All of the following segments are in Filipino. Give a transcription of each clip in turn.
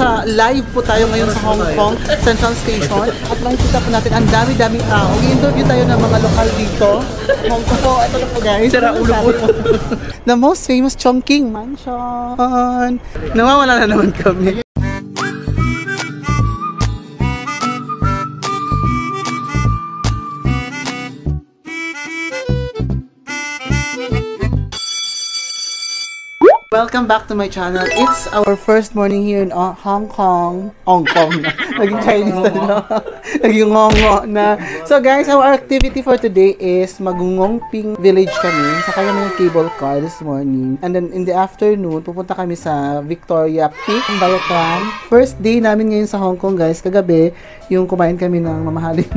nasa live po tayo ngayon sa Hong Kong Central Station. At makikita po natin ang dami-daming tao. I-interview tayo ng mga lokal dito. Hong Kong po. Ito na po guys. Sira ulo po. The most famous Chongqing Mansion. Nawawala na naman kami. Welcome back to my channel. It's our first morning here in Hong Kong. Hong Kong na. Naging Chinese na. Naging ngongo na. So guys, our activity for today is mag-Ngongping Village kami. Sakay kami ng cable car this morning. And then in the afternoon, pupunta kami sa Victoria Peak, Bayotan. First day namin ngayon sa Hong Kong guys. Kagabi, yung kumain kami ng mamahalin.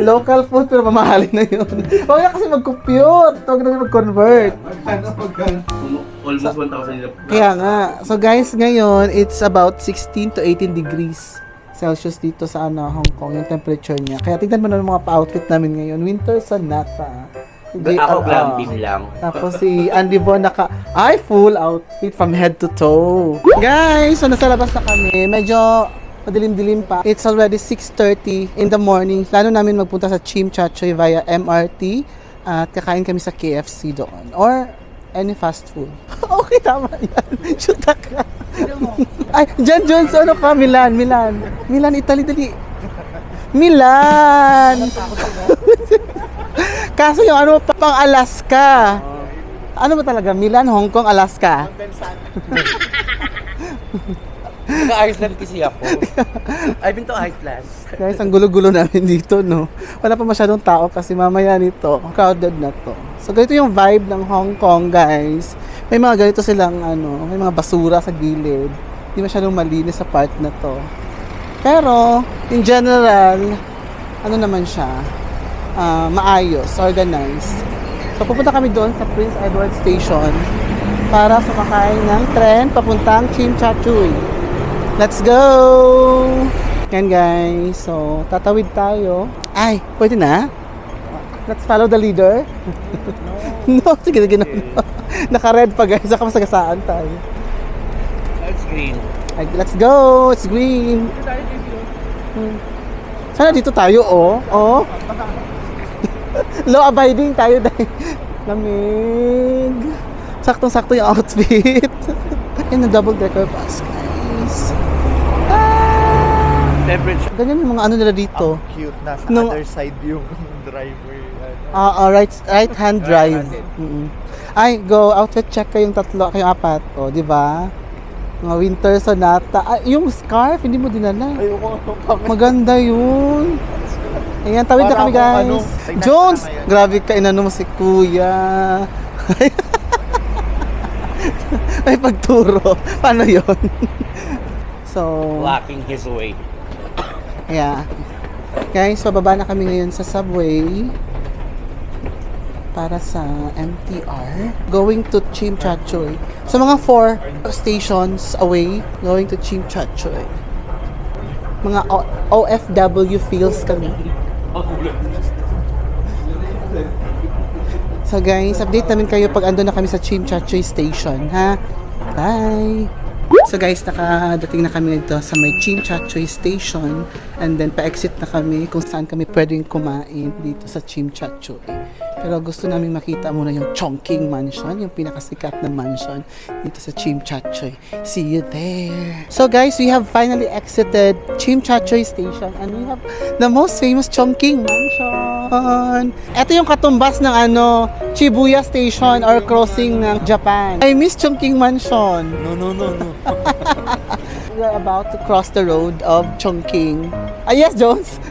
Local food pero mamahalin na yun. Huwag na kasi mag-compute. Huwag na mag-convert. Almost 1,000. Kaya nga. So guys, ngayon, it's about 16 to 18 degrees Celsius dito sa Hong Kong, yung temperature niya. Kaya tignan mo na mga pa-outfit namin ngayon. Winter sonata. Ako glamping lang. Tapos si Andy Von full outfit from head to toe. Guys, so nasa labas na kami. Medyo madilim-dilim pa. It's already 6:30 in the morning. Plano namin magpunta sa Tsim Sha Tsui via MRT at kakain kami sa KFC doon. Or any fast food. Okay, tama yan. Shoot ka. Ay, John, ano ka? Milan, Italy, dali. Milan! Kaso yung ano pang Alaska. Ano ba talaga? Milan, Hong Kong, Alaska. Naka-Iceland kasi ako. I've been to Iceland. Guys, ang gulo-gulo namin dito, no? Wala pa masyadong tao kasi mamaya nito, crowded na to. So, ganito yung vibe ng Hong Kong, guys. May mga ganito silang, may mga basura sa gilid. Hindi masyadong malinis sa part na to. Pero, in general, naman siya, maayos, organized. So, pupunta kami doon sa Prince Edward Station para sumakay ng tren papuntang Tsim Sha Tsui. Let's go! Yan guys, so tatawid tayo. Ay, pwede na? Let's follow the leader. No, sige. Naka-red pa guys, saka masagasaan tayo. It's green. Ay, let's go! It's green. Sana dito tayo, oh. Law abiding tayo dahil. Lamig. Saktong-sakto yung outfit. Yan na double decker bus guys. Temperature. Ganyan yung mga nila dito. Ang cute na sa other side yung driver. Right hand drive. Ay, go outfit check kayong tatlo, kayong apat. O, di ba? Mga winter sonata. Ay, yung scarf, hindi mo dinala. Maganda yun. Ayan, tawid na kami guys. Jones! Grabe ka, inano mo si kuya. Ay, pagturo. Paano yun? So, lacking his way. Yeah. Guys, pababa na kami ngayon sa subway para sa MTR. Going to Tsim Sha Tsui. So, mga 4 stations away, going to Tsim Sha Tsui. Mga OFW feels kami. So guys, update namin kayo pag ando na kami sa Tsim Sha Tsui station, ha? Bye! So guys, nakadating na kami dito sa may Tsim Sha Tsui station and then pa-exit na kami kung saan kami pwedeng kumain dito sa Tsim Sha Tsui. Pero gusto namin makita muna yung Chongqing Mansion, yung pinakasikat na mansion dito sa Tsim Sha Tsui. See you there! So guys, we have finally exited Tsim Sha Tsui station and we have the most famous Chongqing Mansion. Ito yung katumbas ng Shibuya Station or crossing ng Japan. I miss Chongqing Mansion. No. We are about to cross the road of Chongqing. Yes, Jones.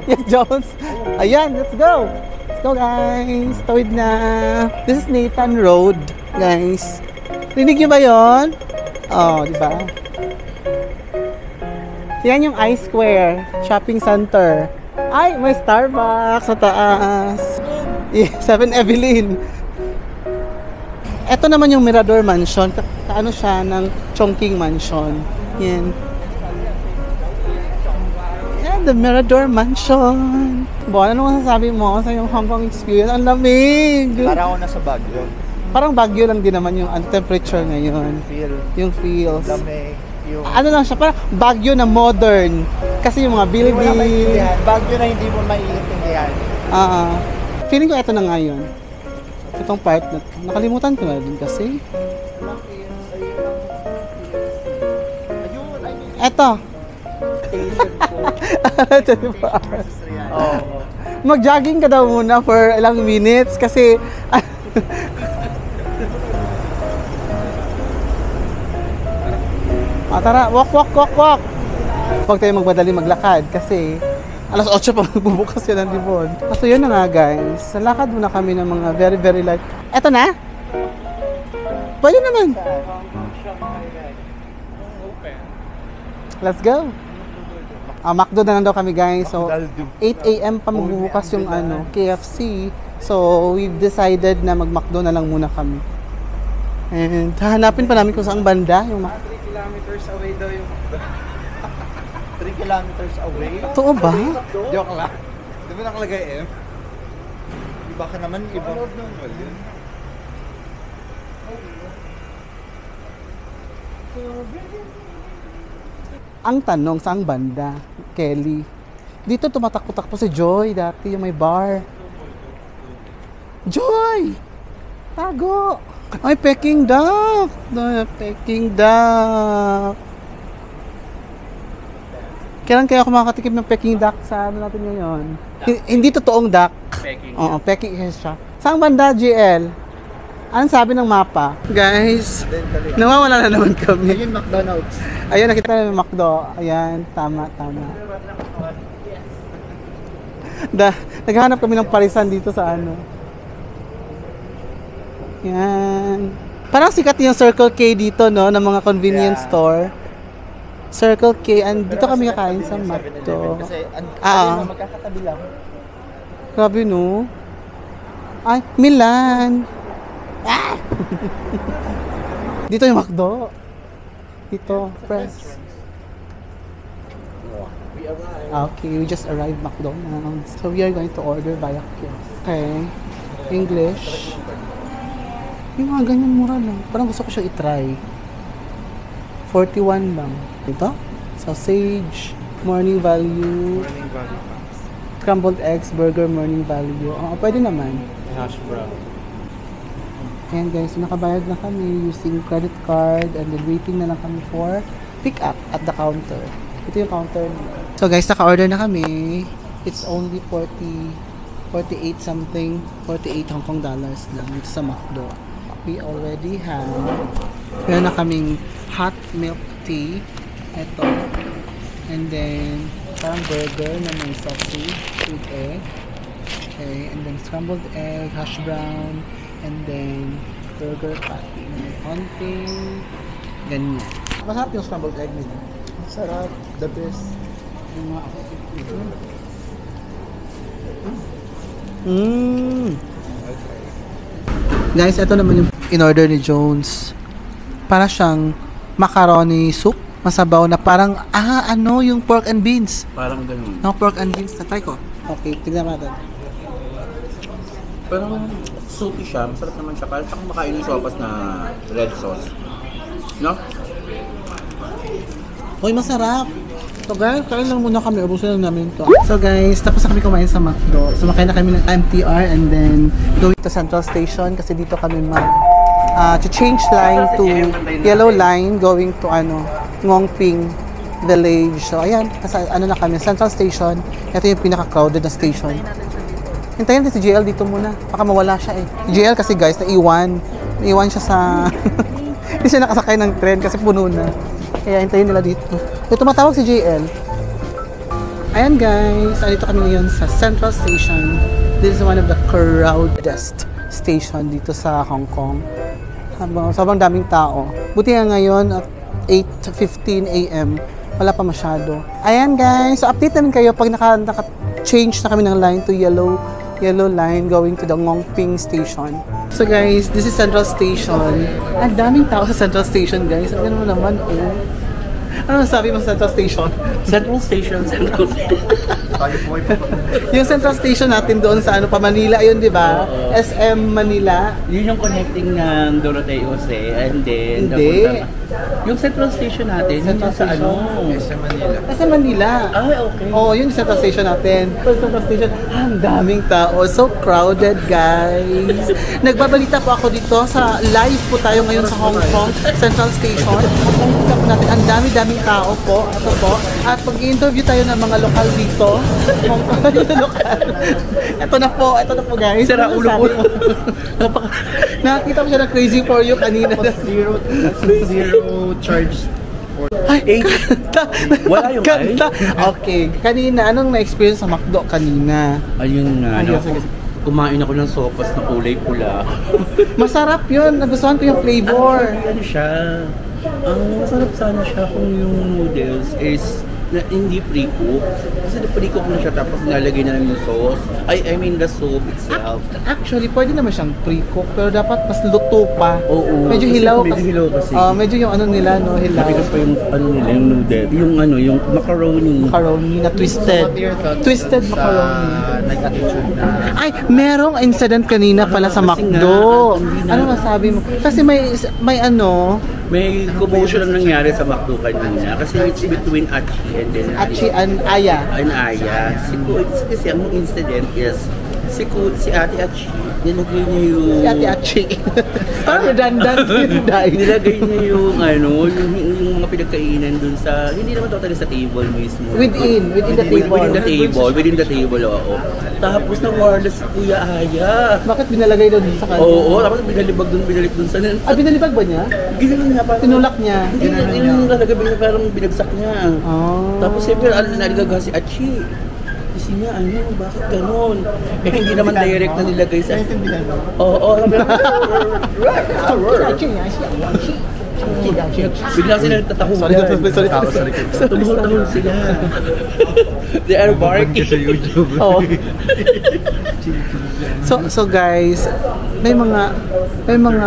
Yes, Jones. Ayan, let's go. Let's go, guys. Tawid na. This is Nathan Road, guys. Rinig nyo ba yun? Oh, di ba? Yan yung I-Square Shopping Center. Ay, may Starbucks sa taas. 7 Evelyn. Ito naman yung Mirador Mansion. Kaano siya ng Chongqing Mansion. Yan. Yan, the Mirador Mansion. Bon, ano masasabi mo sa yung Hong Kong experience? Ang lamig! Para ako nasa Baguio. Parang Baguio lang din naman yung temperature ngayon. Feel. Yung feels. Lamig. Yung... Ano lang siya, parang Baguio na modern. Kasi yung mga Hindi mo na building. maintindihan. Baguio na hindi mo maiintindihan. Feeling ko ito na nga yun. Itong part na to. Nakalimutan ko na din kasi. Eto. Oo. Mag-jogging ka daw muna for ilang minutes kasi tara, walk. Huwag tayo magmadali maglakad kasi alas 8 pa magbubukas yun ang libon. So yun na nga guys, nalakad muna kami ng mga very very light. Eto na? Pwede naman. Let's go. McDo na lang daw kami guys. So 8 AM pa magbubukas yung KFC. So we've decided na mag-McDo na lang muna kami. And hahanapin pa namin kung saan banda yung 3 kilometers away daw yung 3 kilometers away? Totoo ba? Joke lang. Di ba nakalagay M? Di ba ka naman ibang yun? Ang tanong, saan banda? Kelly. Dito tumatakbo-takbo si Joy dati, yung may bar. Joy! Tago! Ay, Peking duck! Peking duck! Kailan kaya ako makakatikim ng Peking duck sa natin ngayon? Hindi totoong duck. Peking. Oo, Peking siya. Saan banda, GL? Anong sabi ng mapa? Guys, nawawala na naman kami. Ayun, McDonald's. Ayun, nakita namin yung McDo. Ayan, tama. Naghahanap kami ng parisan dito sa Yan. Parang sikat yung Circle K dito, no? Ng mga convenience store. Circle K. And dito kami kakain sa McDo. Kasi magkakatabi lang. Grabe, no? Ay, Milan. Dito yung McDo. Dito, press. Okay, we just arrived McDonald's. So we are going to order via kiosk. Okay. English. Yung mga ganyan mura lang. Parang gusto ko siya i-try. 41 lang. Ito? Sausage, morning value, scrambled eggs, burger, morning value. Pwede naman. Hash brown. Ayan guys, so nakabayad na kami using credit card and then waiting na lang kami for pick up at the counter. Ito yung counter. So guys, naka-order na kami. It's only 48 something, 48 Hong Kong dollars lang dito sa McDo. We already have, meron na kaming hot milk tea. Ito. And then, parang burger na may sausage with egg. Okay, and then scrambled egg, hash brown, and then burger patty. Konting ganyan. Masarap yung scrambled egg nila. Sarap. The best. Yung mga Guys, ito naman yung in-order ni Jones. Para siyang macaroni soup. Masabaw na parang, yung pork and beans. Parang ganun. No, pork and beans. Try ko. Okay, tignan natin. Parang soupy siya. Masarap naman siya. Parang siyang makain yung sopas na red sauce. No? Uy, masarap. So guys, kain lang muna kami. Ubusin lang namin to. So guys, tapos na kami kumain sa McDo. Sumakay na kami ng MTR and then going to Central Station kasi dito kami change line to yellow line going to Ngongping Village. So ayan, nasa na kami, Central Station. Ito yung pinaka-crowded na station. Hintayin natin si JL dito muna. Baka mawala siya eh. Si JL kasi guys, naiwan siya sa... Hindi siya nakasakay ng tren kasi puno na. Kaya hintayin nila dito. So, tumatawag si JL. Ayan guys, andito kami ngayon sa Central Station. This is one of the crowdest station dito sa Hong Kong. Sobrang daming tao. Buti nga ngayon at 8:15 AM. Wala pa masyado. Ayan guys, so update namin kayo pag naka-change na kami ng line to yellow line going to the Ngongping Station. So guys, this is Central Station. Ang daming tao sa Central Station guys. Ano naman Ano sabi mo sa Central Station? Central Station. Tayo po ay Yung Central Station natin doon sa ano pa Manila, yun, di ba? Oo. SM Manila. Yun yung connecting ng Doroteo Jose and then Hindi. yung Central Station natin, Central yung sa Station. ano? sa Manila. SM Manila. Ay, okay. Oh, yun yung Central Station natin. Pero Central Station, ang daming tao. So crowded, guys. Nagbabalita po ako dito sa live po tayo ngayon sa Hong Kong Central Station. At nakikita po natin, ang dami-daming tao po. Ito po. At pag-interview tayo ng mga lokal dito. Hong Kong, lokal. Ito na po guys. Sira Ano ulo sabi ko. mo? Nakakita ko siya ng Crazy For You kanina. Zero charge. Ay, ganda. Wala yung Ganda. Okay, kanina, anong na-experience sa McDo kanina? Ayun nga, Ayun, no? sige. Kumain ako ng sopas na kulay pula. Masarap yun. Nagustuhan ko yung flavor. Ano siya? Ang masarap sana siya kung yung noodles is na hindi pre-cook. Kasi pre-cook na siya tapos nilalagay na lang yung sauce. I mean the soup itself. Actually, pwede naman siyang pre-cook, pero dapat mas luto pa. Oo. Medyo Kasi hilaw medyo hilaw kasi. Medyo yung ano nila, no, hilaw. Matigas pa yung ano nila, yung noodle. Yung ano, yung macaroni. Macaroni na twisted. Twisted macaroni. Nag-attitude na. Ay, merong incident kanina pala sa Kasi McDo. nga, hindi na- Ano masabi mo? Kasi may ano, May commotion ang nangyari sa McDo kanina kasi it's between Achi and then Achi and Aya. and Aya. Kasi ang incident is si Ate Achi, nilagay niya yung... Si Ate Achi. Parang redundant yun, dahil. Nilagay niya yung ano, yung mga pinagkainan dun sa, hindi naman totally sa table mismo. Within the table. Within the table, oo. Tapos na-wireless si Kuya Aya. Bakit binalagay doon sa kanya? Oo, tapos binalik dun sa... Binalibag ba niya? Ginawa niya parang... Tinulak niya? Hindi, yung talaga parang binagsak niya. Oh. Tapos siyempre, naligaga si Achi. Kasi niya, bakit ganon? Eh, hindi naman direct na nilagay sa... Oo, bigla sila nagtatahugan. Sorry. Tumuhol sila. They are barking. Sa YouTube. Oh. So guys, may mga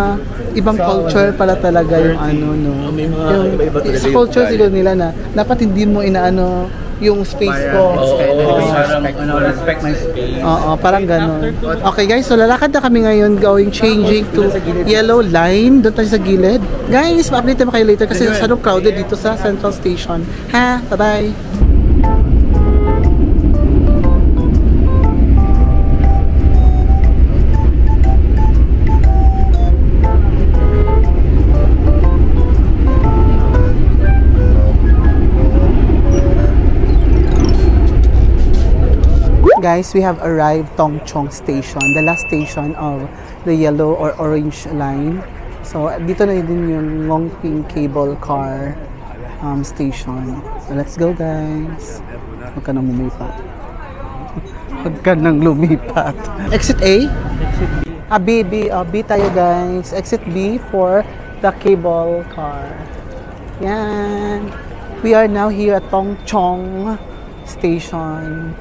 ibang culture pala talaga yung ano, no. May mga Yung, iba-iba talaga sa yung culture ugali. siguro nila na dapat hindi mo inaano yung space ko. Oo, respect my space. Oo, parang gano'n. Okay guys, so lalakad na kami ngayon changing to yellow line. Doon tayo sa gilid. Guys, ma-update naman kayo later kasi masyadong crowded dito sa Central Station. Ha? Bye-bye! Guys, we have arrived Tong Chong Station, the last station of the yellow or orange line. So, dito na din yung Ngongping Cable Car station. So, let's go guys. Huwag ka nang lumipat. Huwag ka nang lumipat. Exit A? Exit B. B tayo guys. Exit B for the cable car. Yan. We are now here at Tong Chong Station.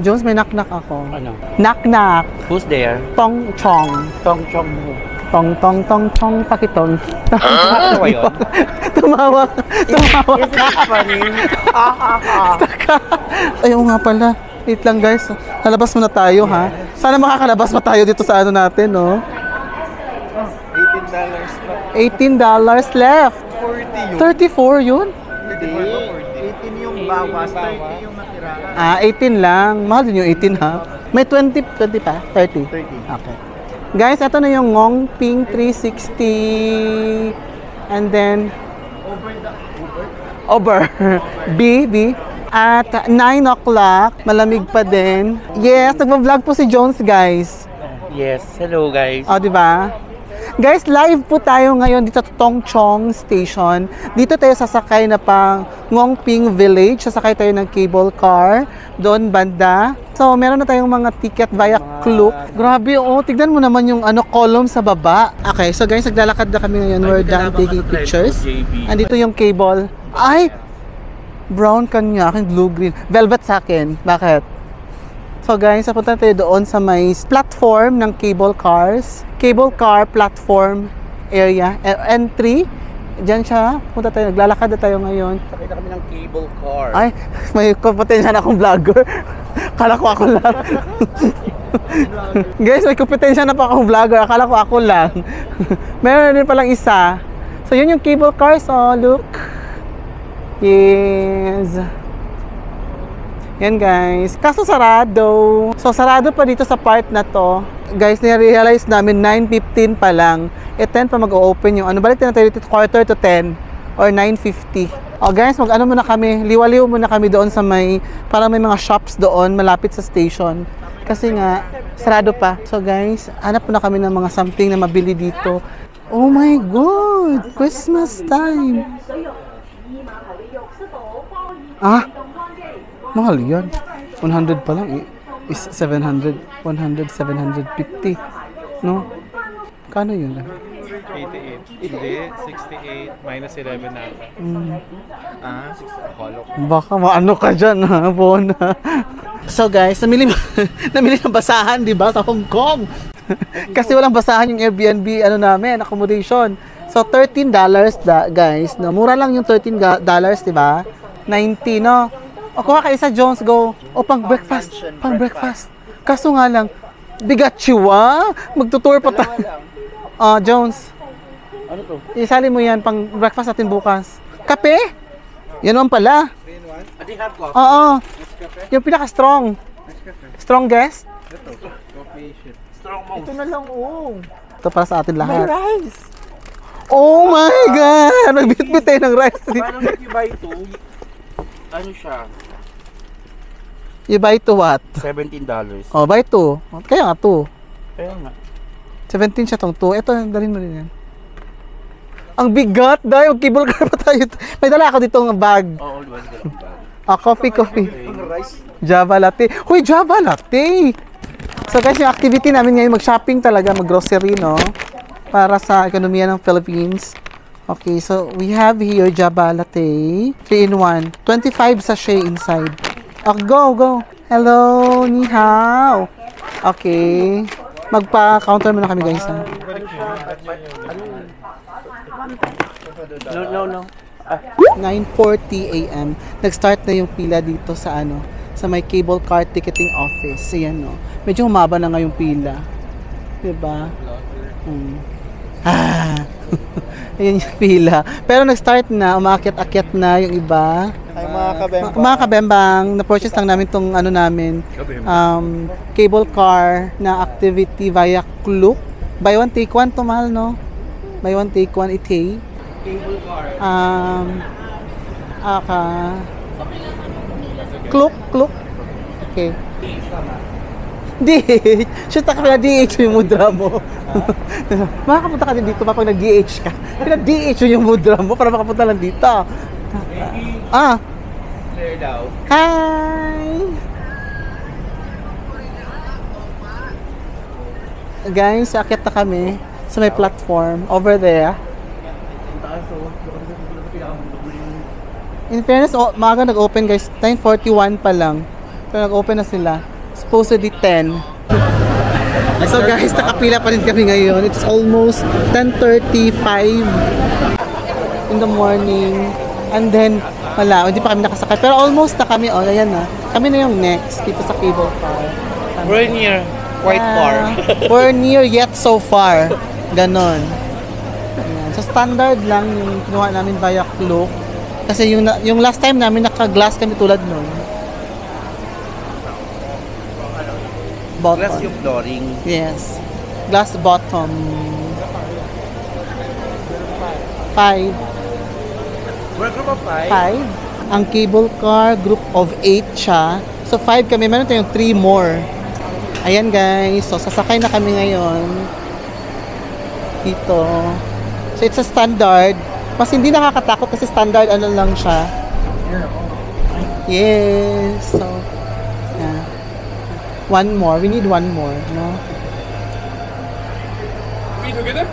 Jones, may knock-knock ako. Ano? Knock-knock. Who's there? Tong Chong. Tong Chong. Tong, pakitong. Ano ba yun? Tumawa ka. Is it funny? Ayaw nga pala. Wait lang guys. Lalabas muna tayo ha. Sana makakalabas pa tayo dito sa ano natin, no? $18 left. 34 yun? 18 yung bawas, 30 yung natira. 18 lang. Mahal din yung 18 ha. May 20 pa? 30? 30. Okay. Guys, ito na yung Ngongping 360. And then, Uber. B. At 9 o'clock, malamig pa din. Yes, nagpa-vlog po si Jones, guys. Yes, hello guys. O, di ba? Guys, live po tayo ngayon dito sa Tong Chong Station. Dito tayo sasakay na pang Ngongping Village. Sasakay tayo ng cable car. Doon banda. So, meron na tayong mga ticket via Klook. Grabe, tignan mo naman yung column sa baba. Okay, so guys, naglalakad na kami ngayon. We're done taking pictures. Andito yung cable. Ay! Brown kanya, akin blue-green. Velvet sa akin. Bakit? So guys, napunta tayo doon sa may platform ng cable cars. Cable car platform area. Entry Diyan siya. Punta tayo. Naglalakad na tayo ngayon. Sakay na kami ng cable car. Ay, may kompetensya na akong vlogger. Akala ko ako lang. Guys, may kompetensya na pa akong vlogger. Akala ko ako lang. Meron din palang isa. So, yun yung cable car. So, look. Yes. Yan guys. Kaso sarado. So, sarado pa dito sa part na to. Guys, na-realize namin 9:15 pa lang. 10 pa mag-o-open yung ano. Balik na tayo dito quarter to 10 or 9:50. O guys, mag-ano muna kami. Liwaliw muna kami doon sa may, parang may mga shops doon malapit sa station. Kasi nga, sarado pa. So guys, hanap muna kami ng mga something na mabili dito. Oh my God! Christmas time! Ah! Mahal yan. 100 pa lang eh. Is 700, 100, 750. No? Kano yun? 88. Hindi, 68 minus 11 nata. Ah, 6 hollow. Baka maano ka dyan ha, Bona. So guys, namili ng basahan, di ba, sa Hong Kong. Kasi walang basahan yung Airbnb, ano namin, accommodation. So $13 guys, no? Mura lang yung $13, di ba? 90, no? O kuha ka isa, Jones, go. O pang breakfast, pang breakfast. Kaso nga lang, bigat chiwa. Magtutour pa tayo. Jones. Ano to? Isali mo yan, pang breakfast natin bukas. Kape? Yan naman pala. Adi have coffee. Oo. Yung pinaka-strong. Strongest? Strong mouth. Ito na lang, oh. Ito para sa atin lahat. May rice! Oh my God! Nagbit-bit tayo ng rice. Paano if you buy 2? Ano siya? You buy to what? $17. Oh, buy to. Kaya nga to. Kaya nga. 17 siya tong to. Ito, dalhin mo rin yan. Ang bigat, dahil mag-cable car pa tayo. May dala ako dito ng bag. Oo, always ganun ba? Coffee. Ang rice. Java latte. Huy, Java latte! So guys, yung activity namin ngayon, mag-shopping talaga, mag-grocery, no? Para sa ekonomiya ng Philippines. Okay, so we have here Java latte. 3-in-1. 25 sachet inside. Okay, go. Hello, ni hao. Okay. Magpa-counter muna kami, guys, ha? No. 9:40 a.m. Nag-start na yung pila dito sa ano, sa may cable car ticketing office. Ayan, no. Medyo humaba na nga yung pila. 'Di ba? Ayan yung pila. Pero nag-start na, umakyat-akyat na yung iba. Ay, mga kabemba. Mga kabembang, na-purchase lang namin tong ano namin, cable car na activity via Klook. Buy one, take one to, mahal, no? Buy one, take one, itay. Cable car. Klook. Okay. DH. Shoot ka pala DH yung mudra mo. Makakapunta ka din dito pa pag nag-DH ka. Pinag-DH yung mudra mo para makapunta lang dito. There daw. Hi! Guys, akit na kami sa may platform over there. In fairness, maaga nag-open guys. 9:41 pa lang. Pero nag-open na sila. Supposedly 10. So guys, nakapila pa rin kami ngayon. It's almost 10:35 in the morning. And then, wala, hindi pa kami nakasakay. Pero almost na kami, ayan na. Kami na yung next dito sa cable car. We're near. Quite far. We're near yet so far. Ganon. Ayan. So standard lang yung kinuha namin via Klook. Kasi yung last time namin naka-glass kami tulad nun. Bottom. Glass yung flooring. Yes. Glass bottom. 5. We're group of 5. 5. Ang cable car, group of 8 siya. So 5 kami. Meron tayong 3 more. Ayan guys. So sasakay na kami ngayon. Dito. So it's a standard. Mas hindi nakakatakot kasi standard ano lang siya. Yes. So, yeah. One more. We need one more, no? Feet together?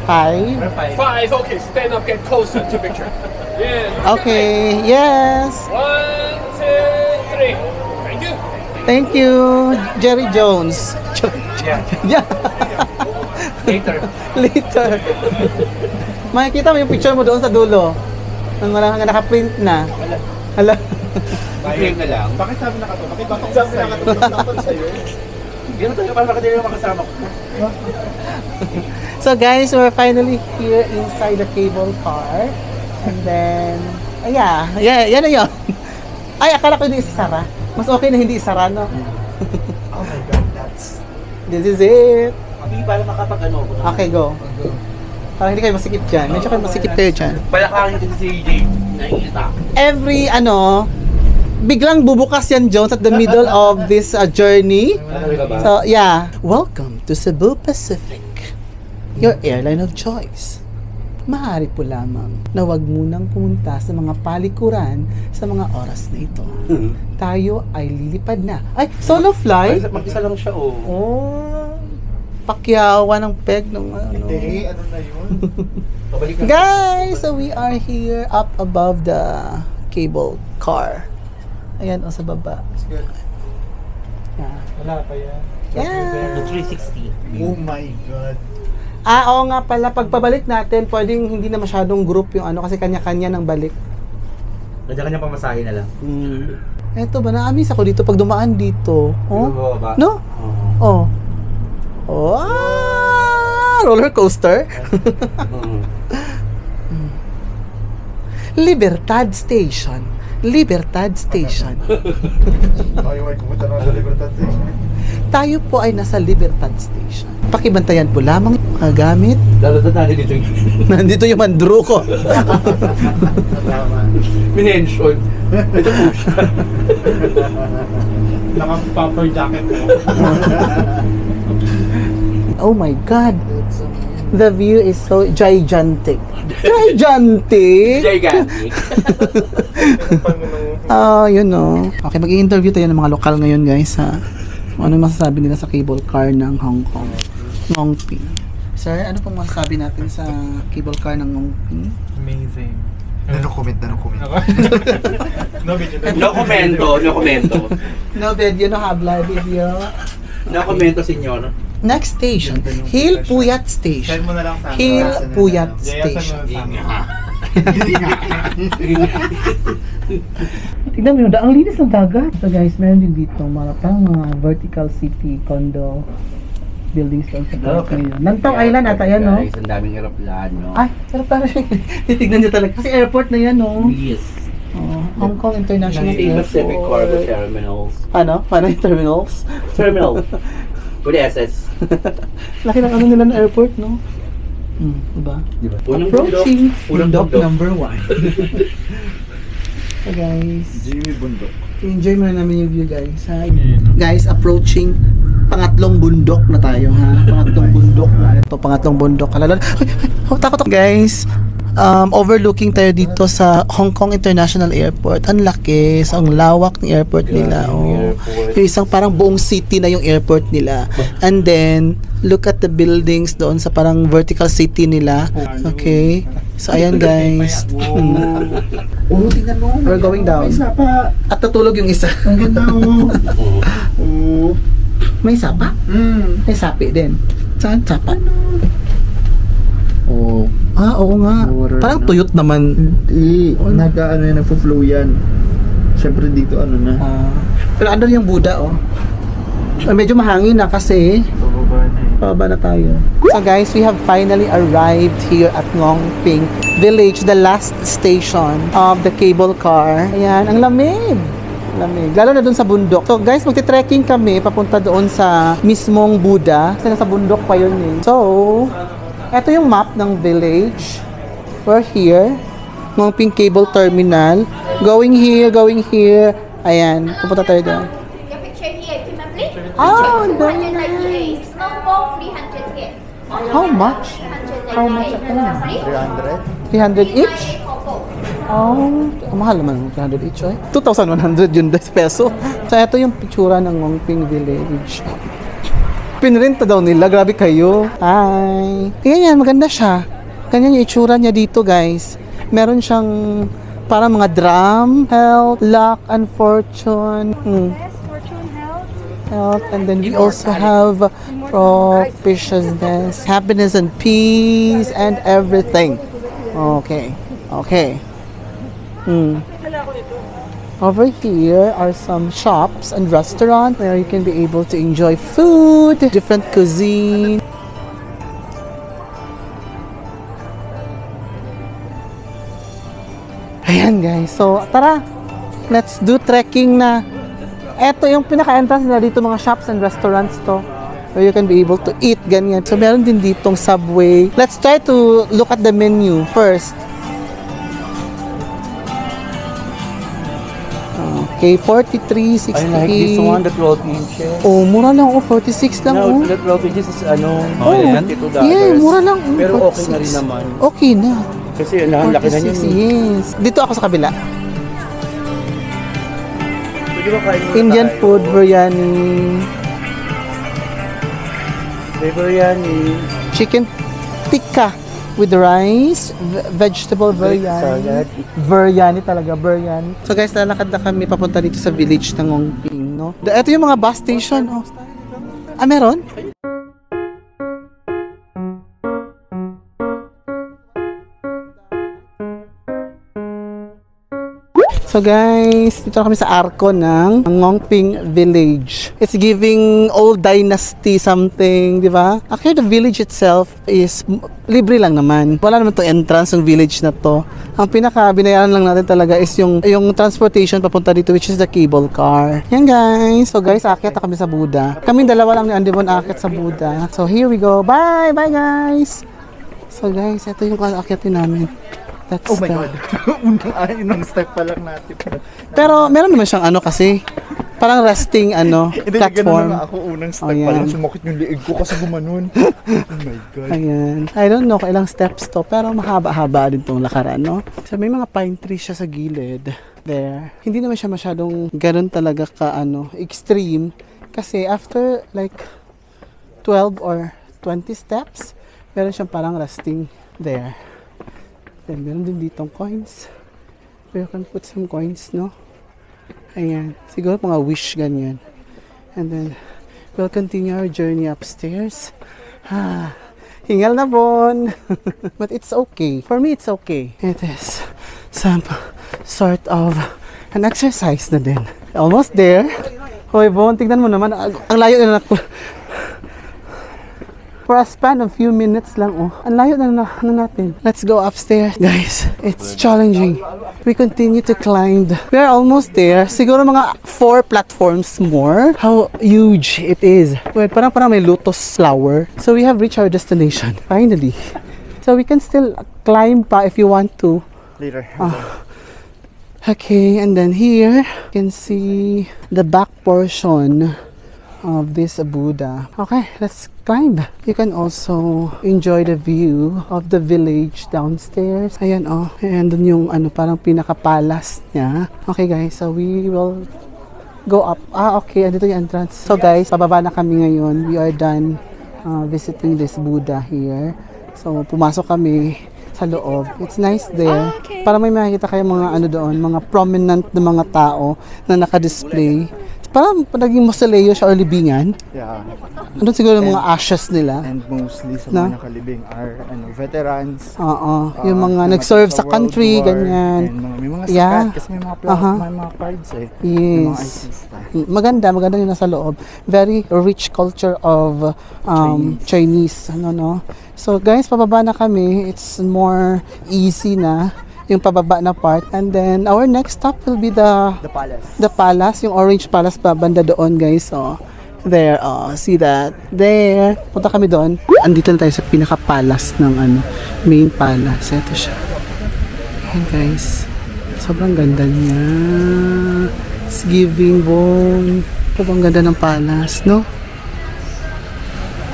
5. 5. Okay, stand up, get closer to picture. Yeah. Okay. Yes. 1, 2, 3. Thank you. Thank you, Jerry Jones. Yeah. Later. Later. Makikita mo yung picture mo doon sa dulo. Nang wala kang naka-print na. Hala. Bayang na lang. Bakit sabi nakato? Bakit sabi nakato? Dapat sa'yo. Gano'n tayo para makadili yung makasama ko. So guys, we're finally here inside the cable car. And then, yan na yun. Ay, akala ko hindi isasara. Mas okay na hindi isara, no? Oh my God, This is it. Hindi para makapag-ano ko. Okay, go. Parang hindi kayo masikip dyan. Medyo kayo masikip kayo dyan. Palakangin kasi si AJ. Nakikita. Every, biglang bubukas yan, Jones, at the middle of this journey. So, yeah. Welcome to Cebu Pacific, your airline of choice. Maaari po lamang na wag munang pumunta sa mga palikuran sa mga oras na ito. Tayo ay lilipad na. Ay, solo fly? Mag-isa lang siya, oh. Oh, pakyawa ng peg ng Hindi, ano na yun? Pabalik na. Guys, so we are here up above the cable car. Ayan, o sa baba. It's good. Yeah. Wala pa yan. Yeah. The 360. Oh my God. Oo nga pala, pagpabalik natin, pwedeng hindi na masyadong group yung kasi kanya-kanya ng balik. Kanya-kanya pamasahe na lang. Eto ba, na-amaze ako dito pag dumaan dito. Oh? No? Oh. Oh, roller coaster. Libertad Station. Libertad Station. Ayaw ay pumunta na sa Libertad Station. Tayo po ay nasa Libertad Station. Pakibantayan po lamang mga gamit. Lalo na tayo dito yung Nandito yung mandro ko. minention. Ito po siya. Naka-puffer jacket ko. Oh my God. The view is so gigantic. Gigantic? Gigantic. You know. Okay, mag-i-interview tayo ng mga lokal ngayon, guys, ha? Ano masasabi nila sa cable car ng Hong Kong? Ngongping. Sir, ano pong masasabi natin sa cable car ng Ngongping? Amazing. No comment. No video. No komento. No video, no habla video. No komento, senyor. Next station, Hill Puyat Station. Send mo na lang sa Hill akin. Puyat Jaya, send mo Station. na sa akin. Tignan mo yun, ang linis ng dagat. So guys, meron din dito mga vertical city condo buildings doon sa dagat ngayon. Nantong Island ata yan, no? Guys, ang daming aeroplano. Ay, pero parang titignan niya talaga. Kasi airport na yan, no? Yes. Oh, Hong Kong International Pacific Cargo Airport. Terminals. Ano? Paano yung terminals? Terminal. With SS. Laki ng nila ng airport, no? Diba? Approaching bundok number 1. So guys, Jimmy Bundok. enjoy muna namin yung view, guys. Ha? Guys, approaching pangatlong bundok na tayo, ha? Pangatlong bundok na. Ito, pangatlong bundok. Ay, takot ako. Guys, overlooking tayo dito sa Hong Kong International Airport. Ang laki, so, ang lawak ng airport nila. Oh. Yung isang parang buong city na yung airport nila. And then, look at the buildings doon sa parang vertical city nila. Okay. So, ayan guys. Oh, tingnan mo. We're going down. May sapa. At natulog yung isa. Ang ganda mo. Oh. May sapa? May sapi din. Saan sapa? Oh. Oo nga. Water Parang na. tuyot naman. Hindi. Nagpo-flow yan. Siyempre dito ano na. Pero ano yung Buddha, oh. Medyo mahangin na kasi pababa na tayo. So guys, we have finally arrived here at Ngongping Village, the last station of the cable car. Ayan, ang lamig. Lalo na doon sa bundok. So guys, magte-trekking kami papunta doon sa mismong Buddha. Kasi nasa bundok pa yun eh. So, ito yung map ng village. We're here. Ngongping Cable Terminal. Going here. Ayan, pupunta tayo doon. Your picture here, remember? Oh, 298. Snowball 300 here. How much? 398. How much? 300? 300 each? Oh, mahal naman 300 each, eh. 2,100 yun, 10 peso. So, ito yung pictura ng Ngongping Village. Pinrenta daw nila, grabe kayo. Hi. Tingnan yan, maganda siya. Ganyan yung itsura niya dito, guys. Meron siyang parang mga drum, health, luck, and fortune. Health, and then we also have propitiousness, happiness and peace, and everything. Okay. Okay. Over here are some shops and restaurants where you can be able to enjoy food, different cuisine. Ayan guys, so tara, let's do trekking na. Ito yung pinaka-entrance na dito, mga shops and restaurants to, where you can be able to eat, ganyan. So meron din ditong Subway. Let's try to look at the menu first. Okay, 43.68. I like this one, the 12 inches. Oh, mura lang. Oh, 46 lang. No, Oh, the 12 inches is ano, Oh, $22. yeah, mura lang. Oh, Pero okay na rin 46. naman. Okay na. Kasi ang laki na 46, yun. yes. Dito ako sa kabila. Pwede ba kain muna Indian tayo? food, biryani, May biryani. chicken tikka with rice, vegetable biryani. Salad. Biryani talaga, biryani. So guys, lalakad na kami papunta dito sa village ng Ngongping, no? Ito yung mga bus station, oh. Ah, meron? So guys, dito na kami sa arko ng Ngongping Village. It's giving old dynasty something, di ba? Actually, the village itself is libre lang naman. Wala naman itong entrance ng village na to. Ang pinaka-binayaran lang natin talaga is yung transportation papunta dito, which is the cable car. Yan guys. So guys, akit na kami sa Buddha. Kaming dalawa lang ni Andivon akit sa Buddha. So here we go. Bye! Bye guys! So guys, ito yung akyatin namin. That's Oh my God. Unang step pa lang natin. Pero meron naman siyang ano kasi, parang resting ano, Hindi, ganun platform. na ako unang step Oh, pa lang. yan. Sumakit yung liig ko kasi gumanon. Oh my God. Ayan. I don't know kung ilang steps to, pero mahaba-haba din tong lakaran, no? So may mga pine trees siya sa gilid. There. Hindi naman siya masyadong ganun talaga ka ano, extreme. Kasi after like 12 or 20 steps, meron siyang parang resting there. Then, meron din ditong coins. Where you can put some coins, no? Ayan. Siguro mga wish, ganyan. And then, we'll continue our journey upstairs. Hingal na bon! But it's okay. For me, it's okay. It is some sort of an exercise na din. Almost there. Hoy, Bon, tignan mo naman. Ang layo na for a span of few minutes lang, oh. Ang layo na natin. Let's go upstairs. Guys, it's challenging. We continue to climb. We are almost there. Siguro mga 4 platforms more. How huge it is. Wait, parang may lotus flower. So we have reached our destination. Finally. So we can still climb pa if you want to. Later. Okay, and then here, you can see the back portion of this Buddha. Okay, let's climb. You can also enjoy the view of the village downstairs. Ayan, oh. Ayan, dun yung ano, parang pinaka-palace niya. Okay guys, so we will go up. Okay, andito yung entrance. So guys, pababa na kami ngayon. We are done visiting this Buddha here. So, pumasok kami sa loob. It's nice there. Para may makikita kayo mga ano doon, mga prominent na mga tao na naka-display. Parang naging mausoleo siya o libingan. Yeah. Ano siguro yung mga ashes nila. And mostly sa No? mga nakalibing are veterans. Oo. Yung mga namatay nag-serve sa World country, War, ganyan. And may mga Yeah. sikat kasi may mga may mga cards eh. May mga Yes. artista. Maganda yung nasa loob. Very rich culture of Chinese. Ano, no? So guys, pababa na kami. It's more easy na yung pababa na part. And then, our next stop will be the palace, yung orange palace pa, banda doon guys. So, there, see that? There. Punta kami doon. Andito na tayo sa pinaka-palace ng ano, main palace. Ito siya. Ayan guys. Sobrang ganda niya. It's giving bone. Sobrang ganda ng palace, no?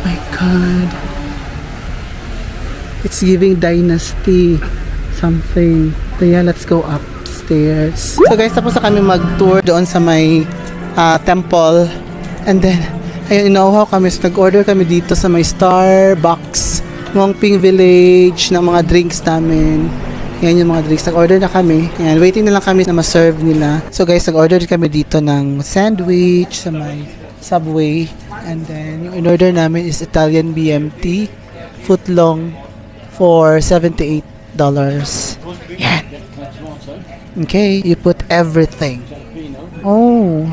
My God. It's giving dynasty something. So yeah, let's go upstairs. So guys, tapos na kami mag-tour doon sa may temple. And then, ayun, inauhaw kami. So nag-order kami dito sa may Starbucks, Ngongping Village, ng mga drinks namin. Yan yung mga drinks. Nag-order na kami. Ayan, waiting na lang kami na ma-serve nila. So guys, nag-order kami dito ng sandwich sa may Subway. And then, yung in-order namin is Italian BMT, footlong for 78 Yan. Okay, you put everything. Oh.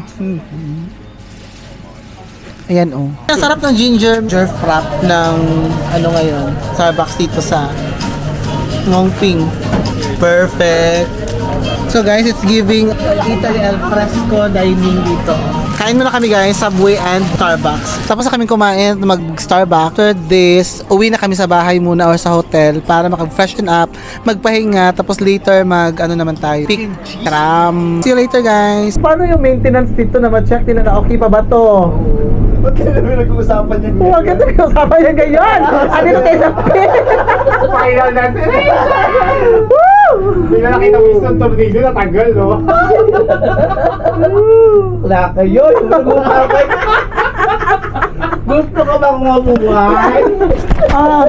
Ayan, oh. Ang sarap ng ginger frap ng ano ngayon, Starbucks dito sa Ngongping. Perfect. So guys, it's giving Italy al fresco dining dito. Kain muna kami guys, Subway and Starbucks. Tapos na kami kumain, mag-Starbucks. After this, uwi na kami sa bahay muna or sa hotel para makag-freshen up, magpahinga, tapos later ano naman tayo, pick tram. See you later guys. Paano yung maintenance dito na ma-check nila na okay pa ba to? Ba't kaya namin nag-uusapan yan? Huwag ka tayo usapan yan ngayon! Ano na tayo sa pin? Final destination! Woo! Hindi na nakita mo isang tornado na tagal, no? Wala kayo! Gusto ka bang mabuhay?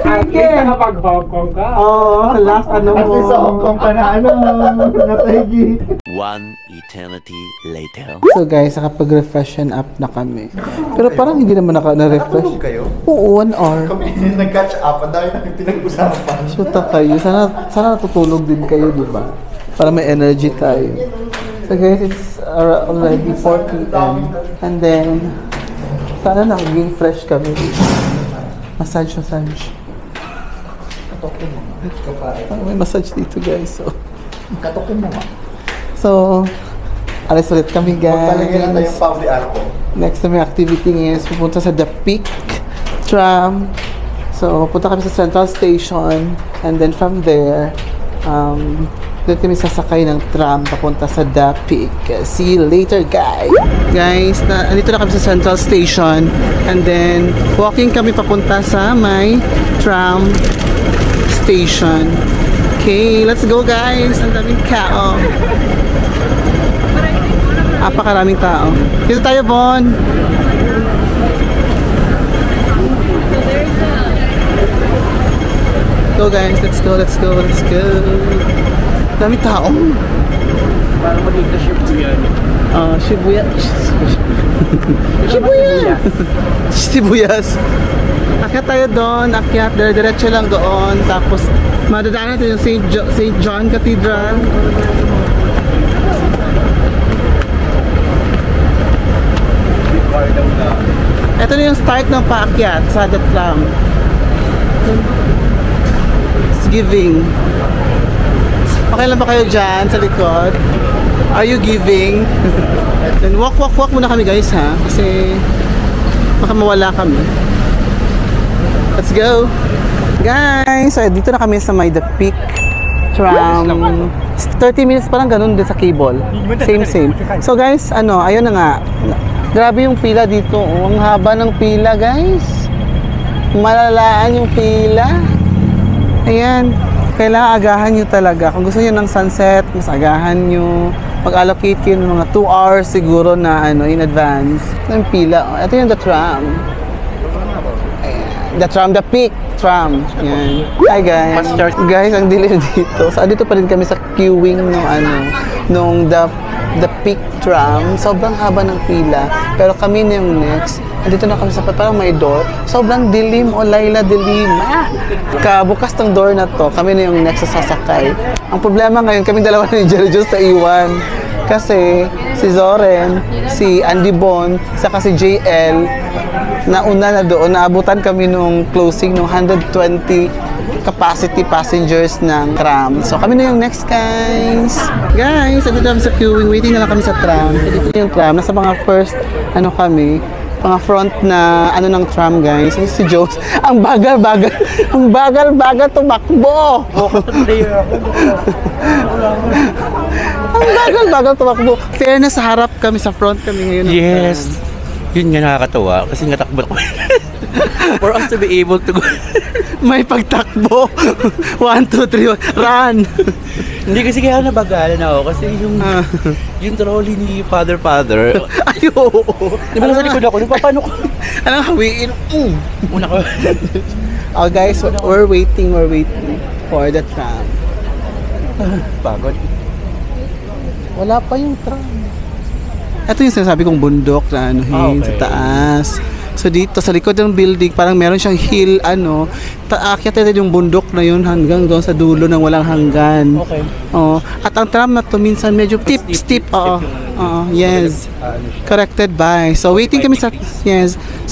Sige! Nakapag-Hong Kong ka? Oo, sa last ano mo. At least sa Hong Kong ka na natagi. One eternity later. So guys, nakapag-refreshen up na kami. Pero parang hindi naman na-refresh. kayo? Oo, 1 hour. Kami nag-catch up. Ang dami namin pinag-usapan. Shoota kayo. Sana natutulog din kayo, di ba? Para may energy tayo. So guys, it's already 4 p.m. And then, sana naging fresh kami. Massage. Katokin mo. May massage dito guys. Katokin mo nga. So, alis ulit kami Magpalagyan na guys. tayong Pabli Arco. Next na may activity ngayon, pupunta sa The Peak Tram. So, punta kami sa Central Station. And then from there, doon kami sasakay ng tram papunta sa The Peak. See you later, guys! Guys, andito na kami sa Central Station. And then, walking kami papunta sa may tram station. Okay, let's go guys! Ang daming kao. Apakaraming tao. Dito tayo, Bon! Go guys, let's go. Dami tao. Parang maging na Shibuya. Sibuyas. Akyat tayo doon, diretso lang doon. Tapos, madadaan natin yung St. John Cathedral. Ito na yung start ng paakyat sa The Tram. It's giving. Okay lang ba kayo dyan sa likod? Are you giving? Then walk muna kami guys ha. Kasi baka mawala kami. Let's go! Guys, so dito na kami sa may The Peak Tram. 30 minutes parang ganun din sa cable. Same. So guys, ayun na nga. Grabe yung pila dito. Oh, ang haba ng pila guys. Malalaan yung pila. Ayan. Kailangan agahan nyo talaga. Kung gusto nyo ng sunset, mas agahan nyo. Mag-allocate kayo ng mga 2 hours siguro na in advance. Ito yung pila. Ito yung The Tram. Ayan. The Tram, The Peak Tram. Ayan. Hi guys. Guys, ang dilim dito. So, dito pa rin kami sa queuing nung The Peak Tram. Sobrang haba ng pila. Pero kami na yung next. Dito na kami sa parang may door. Sobrang dilim o Laila dilim. Kabukas ng door na to, kami na yung next sa sasakay. Ang problema ngayon, kami dalawa ni Jerry Jules na iwan. Kasi si Zoren, si Andy Bon, saka si JL, nauna na doon. Naabutan kami nung closing ng 120 capacity passengers ng tram. So kami na yung next guys. Guys, ito kami sa queuing. Waiting na lang kami sa tram. Dito yung tram. Nasa mga first, kami. Mga front na ng tram guys. Si Jose, ang bagal-bagal tumakbo. Ang bagal-bagal tumakbo. Fairness, sa harap kami, sa front kami ngayon. Yes. Yun nga nakakatawa kasi nga takbo ako. For us to be able to go. May pagtakbo. 1, 2, 3, run! Hindi kasi kaya nabagalan ako kasi yung trolley ni Father. Ayo! Di ba nasa likod ako? Paano ko? Anong hawiin? Una ko. Oh guys, we're waiting for the tram. Pagod. Wala pa yung tram. Ito yung sinasabi kong bundok na sa taas. So dito sa likod ng building, parang meron siyang hill, ano, aakyat natin yung bundok na yun hanggang doon sa dulo ng walang hanggan. Okay. Oh, at ang tram na to minsan medyo steep. Oo. Yes. Corrected by. So waiting kami sa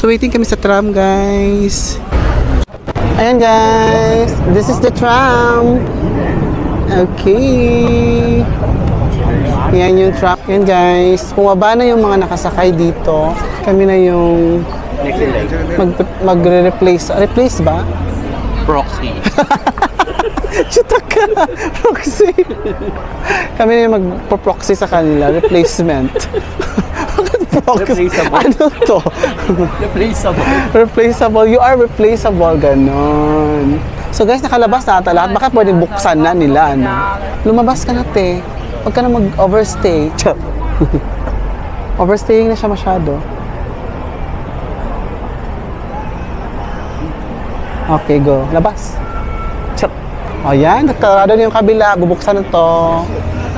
waiting kami sa tram, guys. Ayan, guys. This is the tram. Okay. Yan yung tram. Yan, guys. Bumaba na yung mga nakasakay dito. Kami na yung magre-replace. Replace ba? Proxy. Chuta ka! Proxy! Kami na yung magpo-proxy sa kanila. Replacement. Replaceable. Ano to? Replaceable. Replaceable. You are replaceable. Ganon. So guys, nakalabas na ata lahat. Baka pwede buksan na nila, ano? Lumabas ka na, te. Huwag ka na mag-overstay. Overstaying na siya masyado. Okay, go. Labas. Chop. O yan, nagkarado na yung kabila. Bubuksan na to.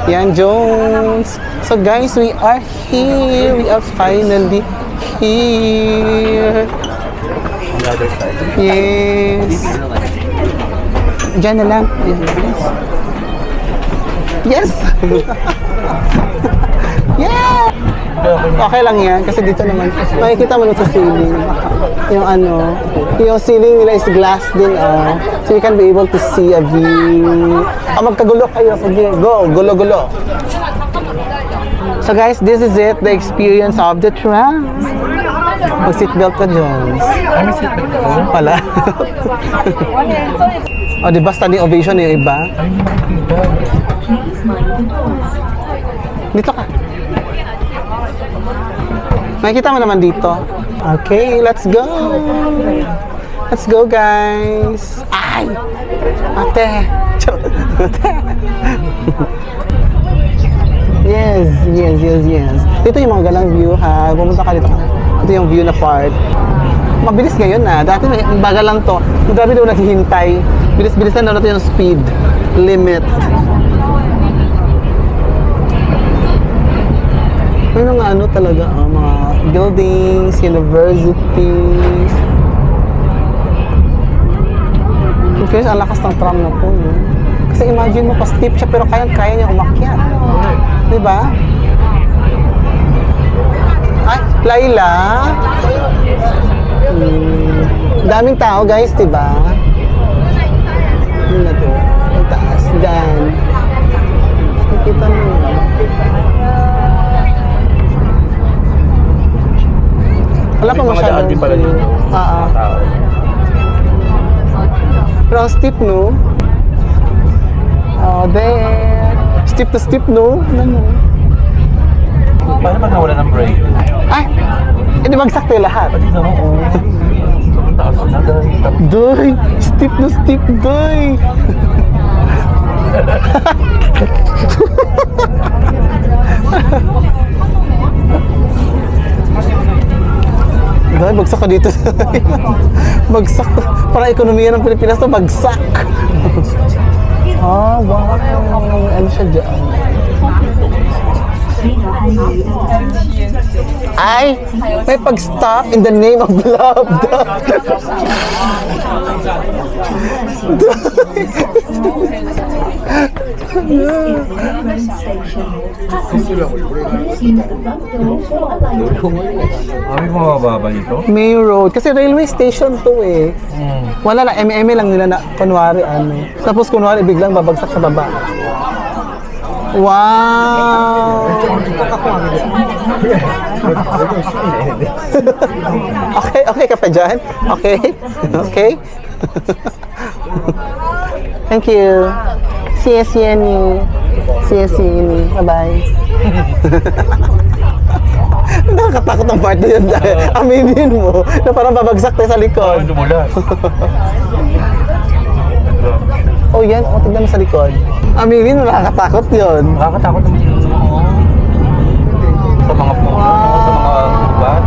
Yan, Jones. So guys, we are here. We are finally here. On the other side. Yes. Diyan na lang. Yes! Yeah! Okay lang yan, kasi dito naman, makikita mo sa ceiling. Yung ano, yung ceiling nila is glass din, oh. So you can be able to see a view. Magkagulo kayo. Sige, go, gulo-gulo. So guys, this is it, the experience of the tram. Mag-seatbelt ka, Jones. May seatbelt ko. Pala. O, di ba standing ovation yung iba? Ay, makikita. Dito ka. Makikita mo naman dito. Okay, let's go. Let's go, guys. Ay! Ate! Ate! Yes. Dito yung mga galang view, ha. Pumunta ka dito. Ito yung view na part. Mabilis ngayon na. Dati bagal lang to. Grabe daw naghihintay. Bilis-bilisan daw natin yung speed limit. May mga ano talaga, mga buildings, universities. Kasi ang lakas ng tram na po. No? Kasi imagine mo, pa-steep siya pero kaya niya umakyat. Diba? Ay, Laila! Daming tao, guys, diba? Yun na to. Ang taas. Diyan. Nakita mo yun. Wala pa masyado. Mga daan din pala dito. Tao. Pero ang steep, no? Oh, there. Steep na steep, no? Ano? Paano pag nawala ng brake? Ay! Hindi bagsak tayo lahat. Pati na mo, oh. Sobrang taas na dahil. Doy! Steep na steep, doy! Doy, bagsak ka dito. Bagsak. Parang ekonomiya ng Pilipinas to, bagsak. Oh, wow. Ano siya dyan? Ay, may pag-stop in the name of love. Ay, mababa nito? May road. Kasi railway station to eh. Wala lang, eme lang nila na kunwari ano. Tapos kunwari biglang babagsak sa baba. Wow! Okay ka pa dyan? Okay? Thank you. See you. Bye-bye. Nakakatakot ang part na yun dahil aminin mo na parang babagsak tayo sa likod. Dumulas. Oh yan, tignan mo sa likod. Aminin mo, nakakatakot yun. Nakakatakot naman yun. Sa mga puno, sa mga gubat.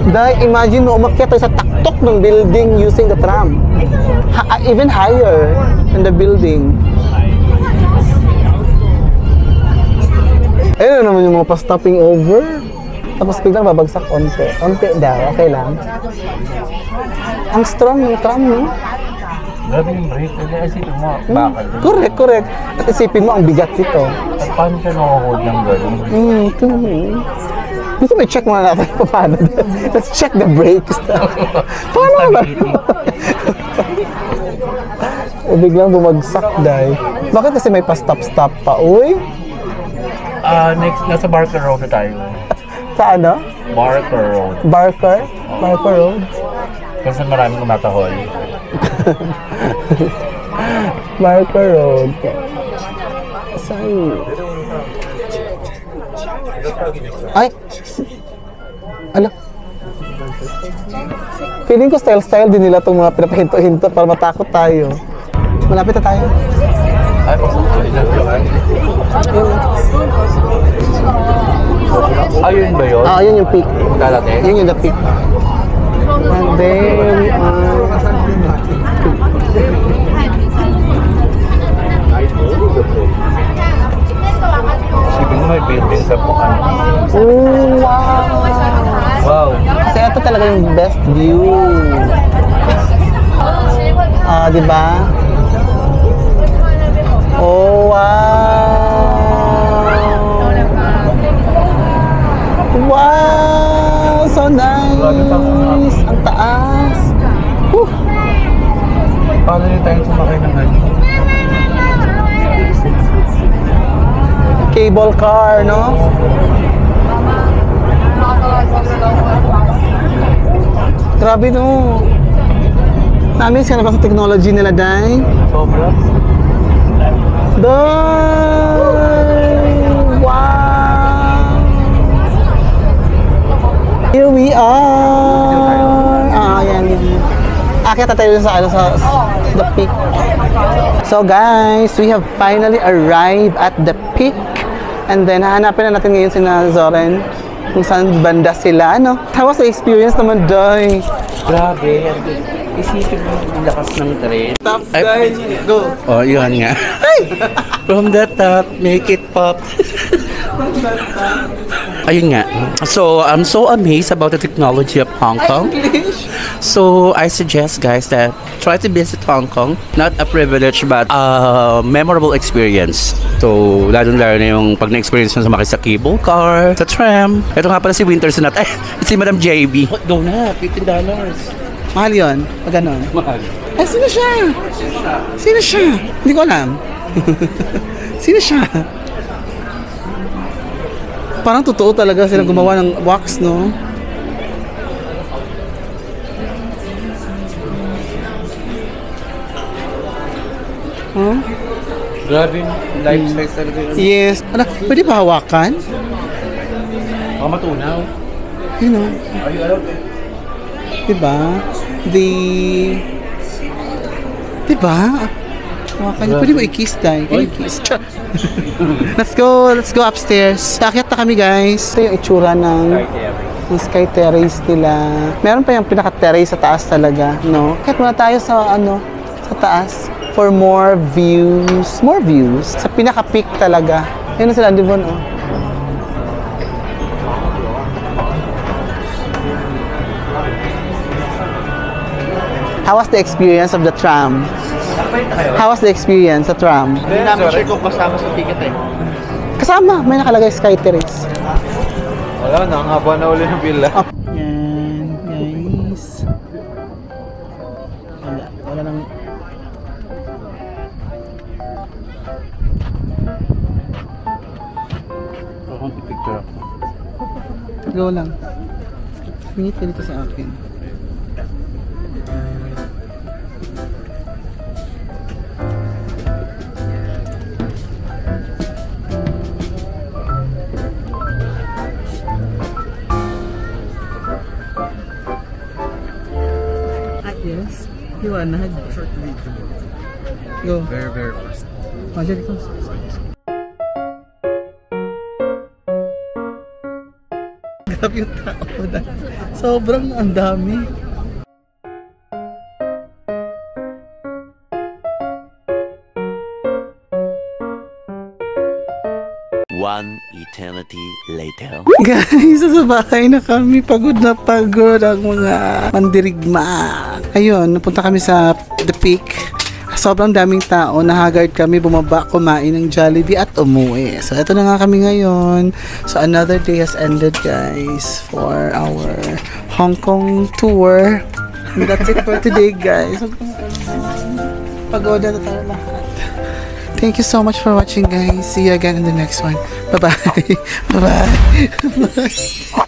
Dahil imagine mo, umakyat tayo sa taktok ng building using the tram. Even higher than the building. Ayun na naman yung mga pa-stopping over. Tapos biglang babagsak onte. Onte daw, okay lang. Ang strong ng tram, no? Grabe yung brake. Isipin mo, bakal. Correct. At isipin mo, ang bigat nito. At paano siya nakahold ng gano'n? Gusto may check muna natin kung paano. Let's check the brakes. Paano ba? Biglang bumagsak, dahil. Bakit kasi may pa-stop-stop pa? Uy! Next, nasa Barker Road na tayo. Sa ano? Barker Road. Barker Road? Kasi maraming kumatahol. Barker Road. Saan? Ay! Ano? Feeling ko style din nila itong mga pinapahinto-hinto para matakot tayo. Malapit na tayo. Ay, ayun ba yun? Ah, yun yung peak. Magkalate? Yun yung the peak. And then, Sipin mo may building sa bukan. wow! Wow! Kasi ito talaga yung best view. Ah, di ba? Oh, wow! Wow! So nice! Ang taas! Whew. Paano yung tayo sumakay ng ano? Cable car, no? Grabe, no? Namiss ka na ba sa technology nila, Day? Sobra? Wow! Here we are! Yan. Akit na tayo sa the peak. So guys, we have finally arrived at the peak. And then, hahanapin na natin ngayon si Zoren kung saan banda sila, ano? How was the experience naman, Day? Grabe. Isipin mo yung lakas ng train. Top, guys! Go! Oh, yun nga. From the top, make it pop. Ayun nga. So, I'm so amazed about the technology of Hong Kong. So, I suggest guys that try to visit Hong Kong. Not a privilege, but a memorable experience. So, lalo-lalo na yung pag na-experience mo sa makis sa cable car, sa tram. Ito nga pala si Winters Nut. Ay, si Madam JB. Go na, $15. Mahal yun? Pag ganon? Mahal. Ay, sino siya? Sino siya? Hindi ko alam. Sino siya? Parang totoo talaga sila gumawa ng wax, no? Huh? Grabe, life size talaga yun. Yes. Ano, pwede ba hawakan? Matunaw. You know, Ay, alam. diba? Diba? Hawakan niya. Pwede mo i-kiss, Day. Can you kiss? Let's go upstairs. Akit na kami, guys. Ito yung itsura ng sky terrace nila. Meron pa yung pinaka-terrace sa taas talaga, no? Kahit muna tayo sa, sa taas for more views. More views. Sa pinaka-peak talaga. Ayun na sila, Devon, oh. How was the experience of the tram? How was the experience sa tram? Hindi namin sure kung kasama sa ticket eh. Kasama, may nakalagay Sky Terrace. Wala na, ang haba na uli ng pila. Yan, guys. Wala nang... Picture. Go lang. Minute ka dito sa akin. Yes. Liwanag. Short video. Go. Very, very fast. Dyan ito. Grabe yung tao. Sobrang ang dami. One eternity later. Guys, sa bahay na kami. Pagod na pagod ang mga mandirigma. Ayun, napunta kami sa The Peak. Sobrang daming tao. Nahagard kami. Bumaba, kumain ng Jollibee at umuwi. So, ito na nga kami ngayon. So, another day has ended, guys, for our Hong Kong tour. And that's it for today, guys. Pagoda na tayo lahat. Thank you so much for watching, guys. See you again in the next one. Bye-bye. Bye-bye. Bye.